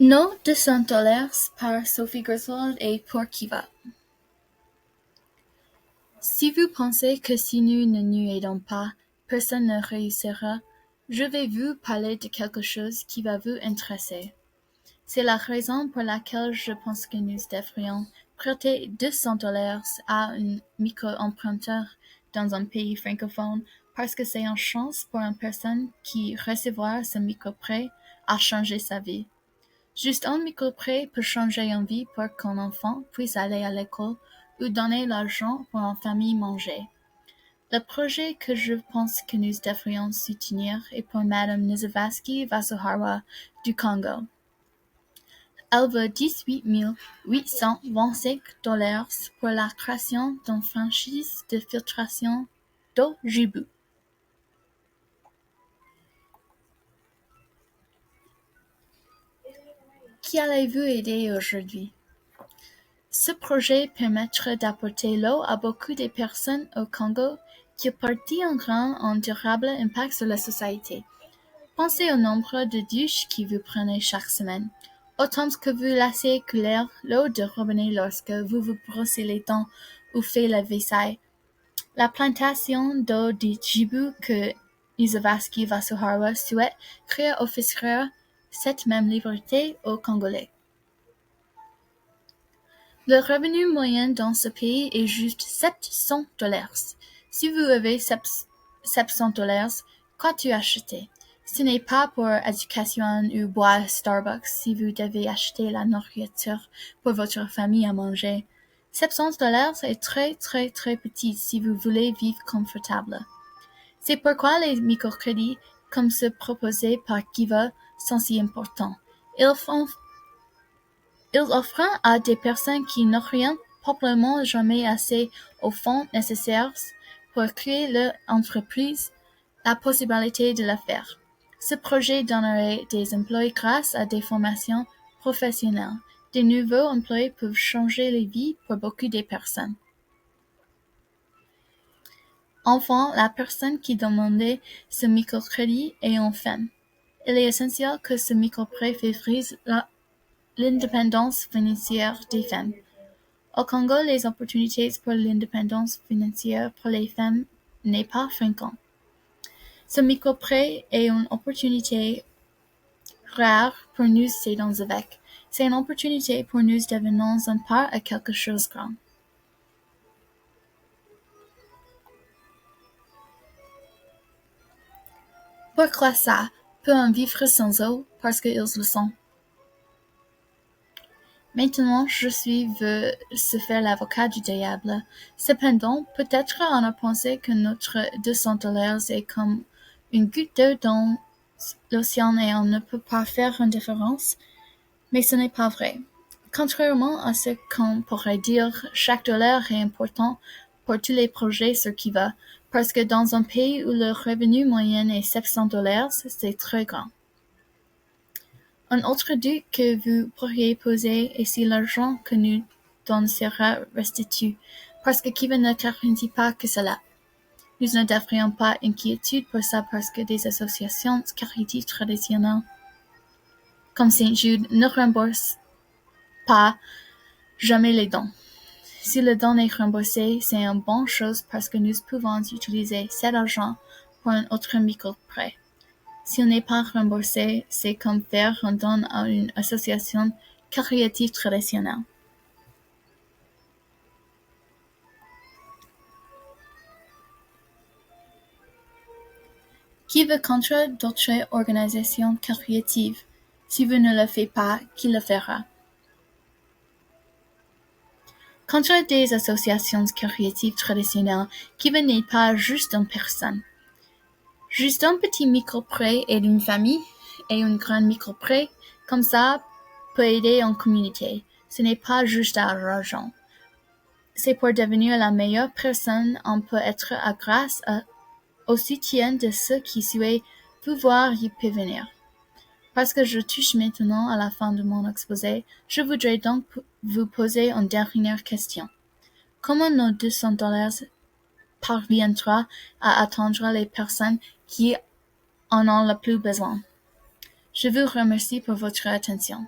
No $200 par Sophie Griswold et pour qui va. Si vous pensez que si nous ne nous aidons pas, personne ne réussira, je vais vous parler de quelque chose qui va vous intéresser. C'est la raison pour laquelle je pense que nous devrions prêter $200 à un micro-emprunteur dans un pays francophone parce que c'est une chance pour une personne qui recevoir ce micro-prêt à changer sa vie. Juste un micro-prêt peut changer une vie pour qu'un enfant puisse aller à l'école ou donner l'argent pour une famille manger. Le projet que je pense que nous devrions soutenir est pour Madame Nizavaski Vasuharwa du Congo. Elle veut $18,825 pour la création d'une franchise de filtration d'eau Jibu. Qui allez-vous aider aujourd'hui? Ce projet permettra d'apporter l'eau à beaucoup de personnes au Congo qui portent un grand et durable impact sur la société. Pensez au nombre de douches que vous prenez chaque semaine, autant que vous laissez couler l'eau de robinet lorsque vous vous brossez les dents ou faites la vaisselle. La plantation d'eau de Jibu que Nizavaski Vasuharwa souhaite créer offrira cette même liberté aux Congolais. Le revenu moyen dans ce pays est juste $700. Si vous avez $700, qu'as-tu acheté? Ce n'est pas pour éducation ou boire Starbucks si vous devez acheter la nourriture pour votre famille à manger. $700 est très très très petit si vous voulez vivre confortable. C'est pourquoi les microcrédits, comme ceux proposés par Kiva, sont si importants. Ils offrent à des personnes qui n'auraient probablement jamais assez aux fonds nécessaires pour créer leur entreprise la possibilité de le faire. Ce projet donnerait des emplois grâce à des formations professionnelles. De nouveaux emplois peuvent changer les vies pour beaucoup de personnes. Enfin, la personne qui demandait ce microcrédit est une femme. Il est essentiel que ce microprêt favorise l'indépendance financière des femmes. Au Congo, les opportunités pour l'indépendance financière pour les femmes n'est pas fréquent. Ce microprêt est une opportunité rare pour nous s'aider avec. C'est une opportunité pour nous devenir un part à quelque chose de grand. Pourquoi ça? Peut en vivre sans eau parce qu'ils le sont. Maintenant, je veut se faire l'avocat du diable. Cependant, peut-être on a pensé que notre $200 est comme une goutte d'eau dans l'océan et on ne peut pas faire une différence, mais ce n'est pas vrai. Contrairement à ce qu'on pourrait dire, chaque dollar est important pour tous les projets sur Kiva, parce que dans un pays où le revenu moyen est $700, c'est très grand. Un autre doute que vous pourriez poser est si l'argent que nous donnons sera restitué, parce que Kiva ne garantit pas que cela. Nous ne devrions pas inquiétude pour ça parce que des associations caritatives traditionnelles, comme Saint Jude, ne remboursent pas jamais les dons. Si le don est remboursé, c'est une bonne chose parce que nous pouvons utiliser cet argent pour un autre micro-prêt. S'il n'est pas remboursé, c'est comme faire un don à une association caritative traditionnelle. Qui veut contre d'autres organisations caritatives? Si vous ne le faites pas, qui le fera? Contre des associations caritatives traditionnelles, qui n'est pas juste une personne. Juste un petit micro-prêt aide une famille et un grand micro-prêt, comme ça, peut aider une communauté. Ce n'est pas juste à l'argent. C'est pour devenir la meilleure personne on peut être grâce au soutien de ceux qui souhaitent pouvoir y parvenir. Parce que je touche maintenant à la fin de mon exposé, je voudrais donc vous poser une dernière question. Comment nos $200 parviendra à atteindre les personnes qui en ont le plus besoin? Je vous remercie pour votre attention.